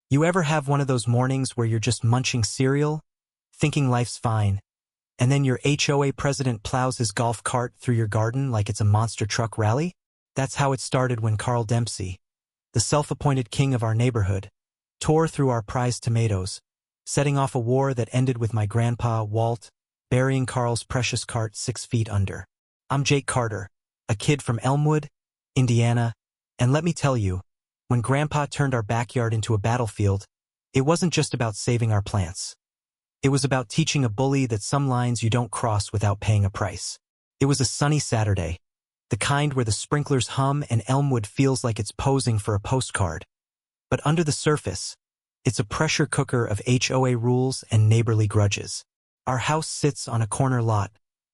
You ever have one of those mornings where you're just munching cereal, thinking life's fine, and then your HOA president plows his golf cart through your garden like it's a monster truck rally? That's how it started when Carl Dempsey, the self-appointed king of our neighborhood, tore through our prized tomatoes, setting off a war that ended with my grandpa, Walt, burying Carl's precious cart 6 feet under. I'm Jake Carter, a kid from Elmwood, Indiana, and let me tell you, when Grandpa turned our backyard into a battlefield, it wasn't just about saving our plants. It was about teaching a bully that some lines you don't cross without paying a price. It was a sunny Saturday, the kind where the sprinklers hum and Elmwood feels like it's posing for a postcard. But under the surface, it's a pressure cooker of HOA rules and neighborly grudges. Our house sits on a corner lot,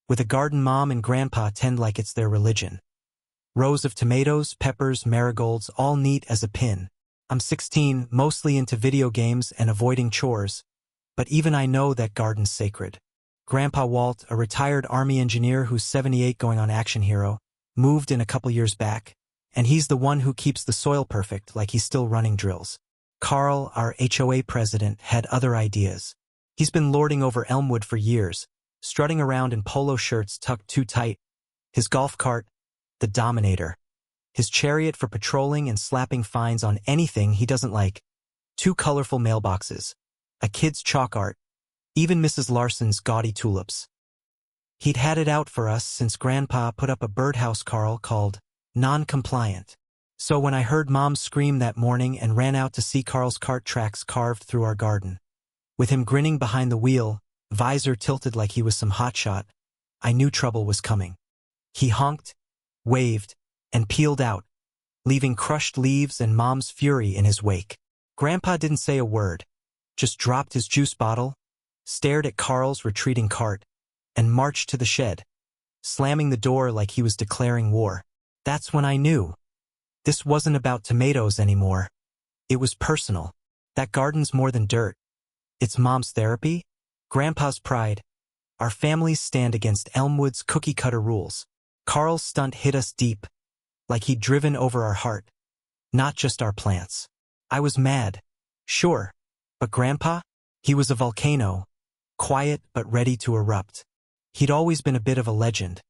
with a garden Mom and Grandpa tend like it's their religion. Rows of tomatoes, peppers, marigolds, all neat as a pin. I'm 16, mostly into video games and avoiding chores, but even I know that garden's sacred. Grandpa Walt, a retired Army engineer who's 78 going on action hero, moved in a couple years back, and he's the one who keeps the soil perfect like he's still running drills. Carl, our HOA president, had other ideas. He's been lording over Elmwood for years, strutting around in polo shirts tucked too tight, his golf cart, the Dominator, his chariot for patrolling and slapping fines on anything he doesn't like, 2 colorful mailboxes, a kid's chalk art, even Mrs. Larson's gaudy tulips. He'd had it out for us since Grandpa put up a birdhouse Carl called non-compliant. So when I heard Mom scream that morning and ran out to see Carl's cart tracks carved through our garden, with him grinning behind the wheel, visor tilted like he was some hotshot, I knew trouble was coming. He honked, waved, and peeled out, leaving crushed leaves and Mom's fury in his wake. Grandpa didn't say a word, just dropped his juice bottle, stared at Carl's retreating cart, and marched to the shed, slamming the door like he was declaring war. That's when I knew. This wasn't about tomatoes anymore. It was personal. That garden's more than dirt. It's Mom's therapy, Grandpa's pride. Our families stand against Elmwood's cookie-cutter rules. Carl's stunt hit us deep, like he'd driven over our heart, not just our plants. I was mad, sure, but Grandpa? He was a volcano, quiet but ready to erupt. He'd always been a bit of a legend.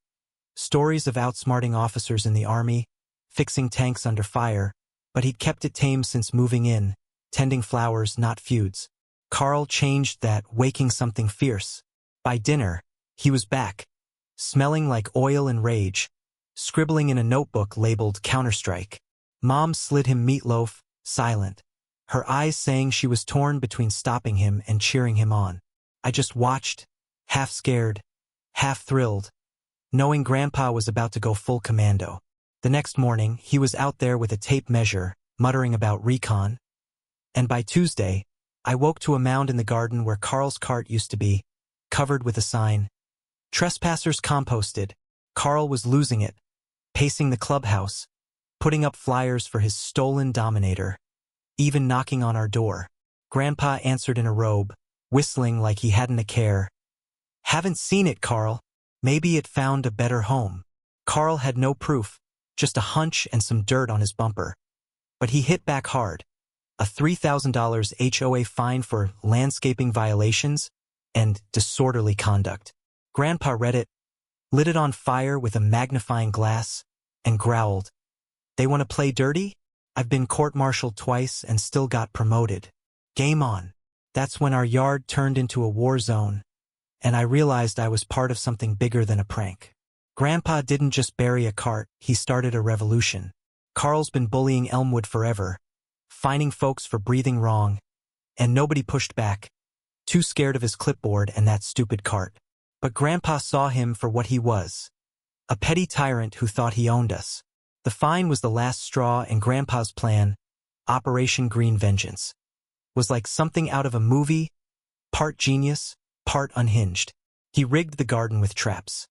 Stories of outsmarting officers in the Army, fixing tanks under fire, but he'd kept it tame since moving in, tending flowers, not feuds. Carl changed that, waking something fierce. By dinner, he was back, smelling like oil and rage, scribbling in a notebook labeled Counter-Strike. Mom slid him meatloaf, silent, her eyes saying she was torn between stopping him and cheering him on. I just watched, half scared, half thrilled, knowing Grandpa was about to go full commando. The next morning, he was out there with a tape measure, muttering about recon. And by Tuesday, I woke to a mound in the garden where Carl's cart used to be, covered with a sign. Trespassers composted. Carl was losing it, pacing the clubhouse, putting up flyers for his stolen Dominator, even knocking on our door. Grandpa answered in a robe, whistling like he hadn't a care. Haven't seen it, Carl. Maybe it found a better home. Carl had no proof, just a hunch and some dirt on his bumper. But he hit back hard. A $3,000 HOA fine for landscaping violations and disorderly conduct. Grandpa read it, lit it on fire with a magnifying glass, and growled. They want to play dirty? I've been court-martialed twice and still got promoted. Game on. That's when our yard turned into a war zone, and I realized I was part of something bigger than a prank. Grandpa didn't just bury a cart, he started a revolution. Carl's been bullying Elmwood forever, fining folks for breathing wrong, and nobody pushed back, too scared of his clipboard and that stupid cart. But Grandpa saw him for what he was, a petty tyrant who thought he owned us. The fine was the last straw, and Grandpa's plan, Operation Green Vengeance, was like something out of a movie, part genius, part unhinged. He rigged the garden with traps.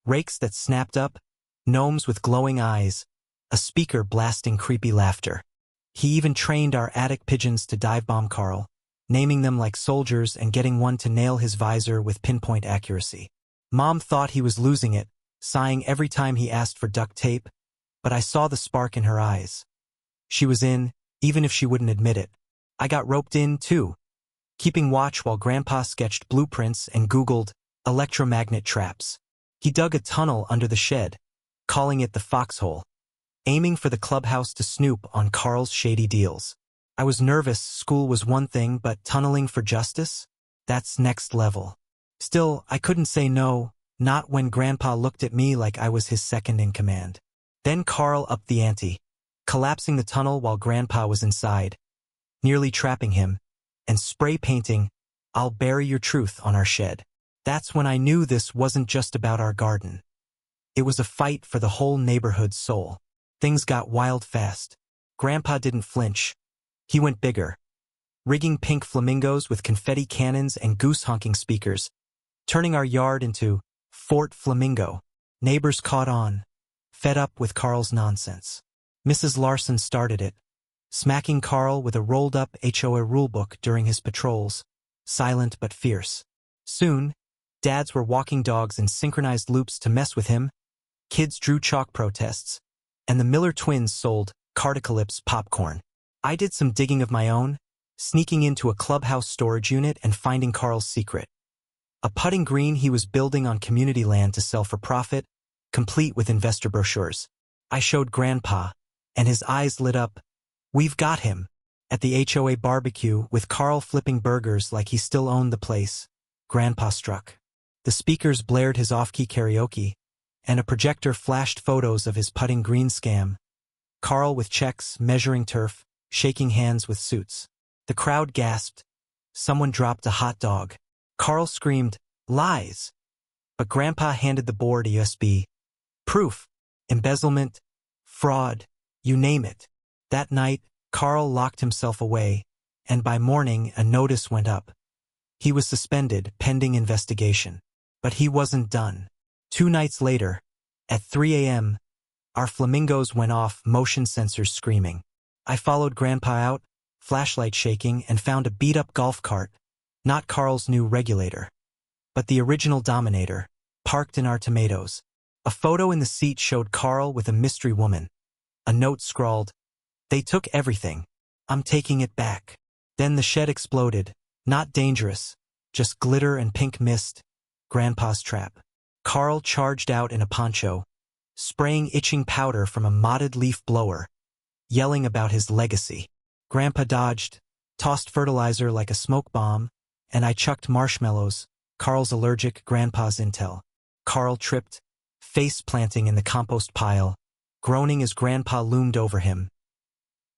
Rakes that snapped up, gnomes with glowing eyes, a speaker blasting creepy laughter. He even trained our attic pigeons to dive bomb Carl, naming them like soldiers and getting one to nail his visor with pinpoint accuracy. Mom thought he was losing it, sighing every time he asked for duct tape, but I saw the spark in her eyes. She was in, even if she wouldn't admit it. I got roped in, too, keeping watch while Grandpa sketched blueprints and Googled electromagnet traps. He dug a tunnel under the shed, calling it the foxhole, aiming for the clubhouse to snoop on Carl's shady deals. I was nervous. School was one thing, but tunneling for justice? That's next level. Still, I couldn't say no, not when Grandpa looked at me like I was his second in command. Then Carl upped the ante, collapsing the tunnel while Grandpa was inside, nearly trapping him, and spray painting, "I'll bury your truth" on our shed. That's when I knew this wasn't just about our garden. It was a fight for the whole neighborhood's soul. Things got wild fast. Grandpa didn't flinch. He went bigger, rigging pink flamingos with confetti cannons and goose-honking speakers, turning our yard into Fort Flamingo. Neighbors caught on, fed up with Carl's nonsense. Mrs. Larson started it, smacking Carl with a rolled-up HOA rulebook during his patrols, silent but fierce. Soon, dads were walking dogs in synchronized loops to mess with him, kids drew chalk protests, and the Miller twins sold Cardicalypse popcorn. I did some digging of my own, sneaking into a clubhouse storage unit and finding Carl's secret. A putting green he was building on community land to sell for profit, complete with investor brochures. I showed Grandpa, and his eyes lit up. "We've got him." At the HOA barbecue, with Carl flipping burgers like he still owned the place, Grandpa struck. The speakers blared his off-key karaoke, and a projector flashed photos of his putting green scam. Carl with checks, measuring turf, shaking hands with suits. The crowd gasped. Someone dropped a hot dog. Carl screamed, "Lies!" But Grandpa handed the board a USB. Proof, embezzlement, fraud, you name it. That night, Carl locked himself away, and by morning a notice went up. He was suspended, pending investigation. But he wasn't done. 2 nights later, at 3 a.m., our flamingos went off, motion sensors screaming. I followed Grandpa out, flashlight shaking, and found a beat-up golf cart, not Carl's new regulator, but the original Dominator, parked in our tomatoes. A photo in the seat showed Carl with a mystery woman. A note scrawled, "They took everything. I'm taking it back." Then the shed exploded. Not dangerous, just glitter and pink mist. Grandpa's trap. Carl charged out in a poncho, spraying itching powder from a modded leaf blower, yelling about his legacy. Grandpa dodged, tossed fertilizer like a smoke bomb, and I chucked marshmallows. Carl's allergic, Grandpa's intel. Carl tripped, face planting in the compost pile, groaning as Grandpa loomed over him.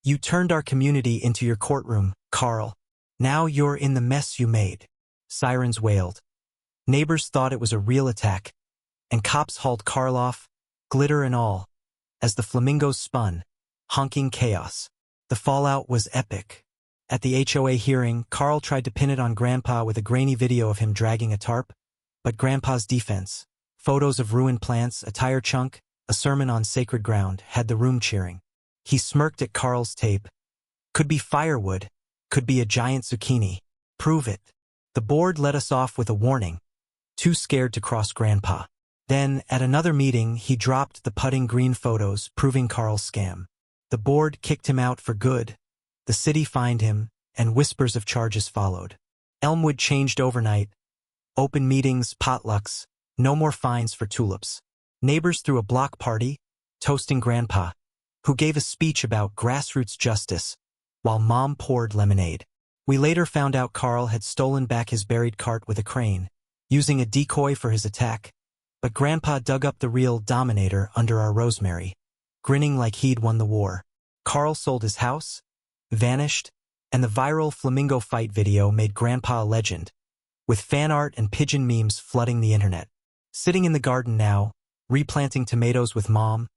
"You turned our community into your courtroom, Carl. Now you're in the mess you made." Sirens wailed. Neighbors thought it was a real attack, and cops hauled Carl off, glitter and all, as the flamingos spun, honking chaos. The fallout was epic. At the HOA hearing, Carl tried to pin it on Grandpa with a grainy video of him dragging a tarp, but Grandpa's defense, photos of ruined plants, a tire chunk, a sermon on sacred ground, had the room cheering. He smirked at Carl's tape. "Could be firewood, could be a giant zucchini. Prove it." The board let us off with a warning, too scared to cross Grandpa. Then, at another meeting, he dropped the putting green photos, proving Carl's scam. The board kicked him out for good. The city fined him, and whispers of charges followed. Elmwood changed overnight. Open meetings, potlucks, no more fines for tulips. Neighbors threw a block party, toasting Grandpa, who gave a speech about grassroots justice, while Mom poured lemonade. We later found out Carl had stolen back his buried cart with a crane, using a decoy for his attack, but Grandpa dug up the real Dominator under our rosemary, grinning like he'd won the war. Carl sold his house, vanished, and the viral flamingo fight video made Grandpa a legend, with fan art and pigeon memes flooding the internet. Sitting in the garden now, replanting tomatoes with Mom,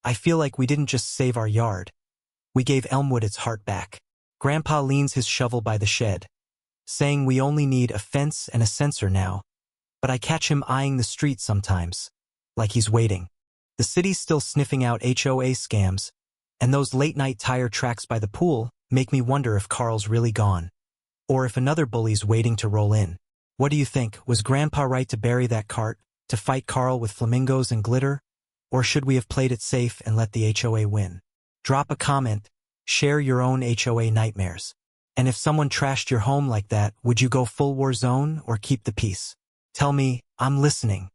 I feel like we didn't just save our yard. We gave Elmwood its heart back. Grandpa leans his shovel by the shed, saying we only need a fence and a sensor now, but I catch him eyeing the street sometimes, like he's waiting. The city's still sniffing out HOA scams, and those late-night tire tracks by the pool make me wonder if Carl's really gone, or if another bully's waiting to roll in. What do you think? Was Grandpa right to bury that cart, to fight Carl with flamingos and glitter, or should we have played it safe and let the HOA win? Drop a comment, share your own HOA nightmares. And if someone trashed your home like that, would you go full war zone or keep the peace? Tell me, I'm listening.